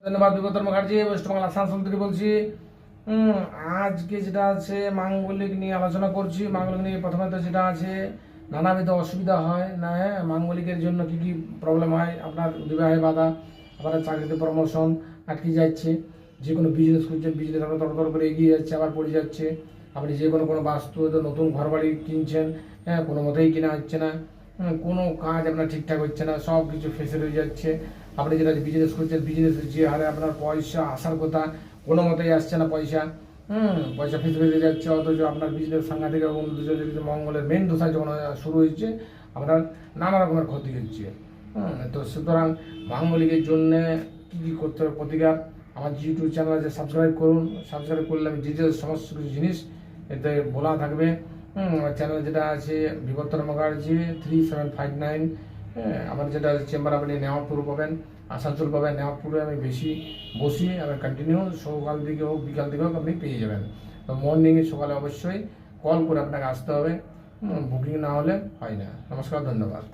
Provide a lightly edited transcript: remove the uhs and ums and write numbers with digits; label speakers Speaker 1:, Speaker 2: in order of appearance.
Speaker 1: ধন্যবাদ। বিগত মুখার্জি, ওয়েস্ট বাংলা আসানসোল থেকে বলছি। আজকে যেটা আছে মাঙ্গলিক নিয়ে আলোচনা করছি। মাঙ্গলিক নিয়ে প্রথমে তো যেটা আছে নানাবিধ অসুবিধা হয় না, হ্যাঁ, মাঙ্গলিকের জন্য কি কি প্রবলেম হয়, আপনার বিবাহে বাধা, আপনার চাকরিতে প্রমোশন আটকে যাচ্ছে, যে কোনো বিজনেস করছেন, বিজনেস আপনার তরতর করে এগিয়ে যাচ্ছে আবার পড়ে যাচ্ছে, আপনি যে কোনো বাস্তু হয়তো নতুন ঘর বাড়ি কিনছেন, হ্যাঁ, কোনো মতেই কেনা হচ্ছে না, কোনো কাজ আপনার ঠিকঠাক হচ্ছে না, সব কিছু ফেসে রয়ে যাচ্ছে। আপনি যেটা বিজনেস করছেন, বিজনেসের যে হারে আপনার পয়সা আসার কথা কোনো মতেই আসছে না পয়সা, পয়সা ফেসে ফেসে যাচ্ছে, অথচ আপনার বিজনেস সাংঘাতিক এবং মঙ্গলের মেন দশা যখন শুরু হয়েছে আপনার নানা রকমের ক্ষতি হচ্ছে। তো সুতরাং মাঙ্গলিকের জন্যে কী কী করতে হবে প্রতিকার, আমার ইউটিউব চ্যানেল আছে, সাবস্ক্রাইব করুন। সাবস্ক্রাইব করলে আমি ডিটেলস সমস্ত কিছু জিনিস এতে বলা থাকবে। আমার চ্যানেল যেটা আছে বিবর্তন মুখার্জি 3759, আমার যেটা চেম্বার আপনি নেওয়াপুর পাবেন, আসানসোল পাবেন। নেওয়াপুরে আমি বেশি বসি, আমি কন্টিনিউ সকাল দিকে হোক বিকাল দিকে হোক আপনি পেয়ে যাবেন। তো মর্নিংয়ে সকালে অবশ্যই কল করে আপনাকে আসতে হবে, বুকিং না হলে হয় না। নমস্কার, ধন্যবাদ।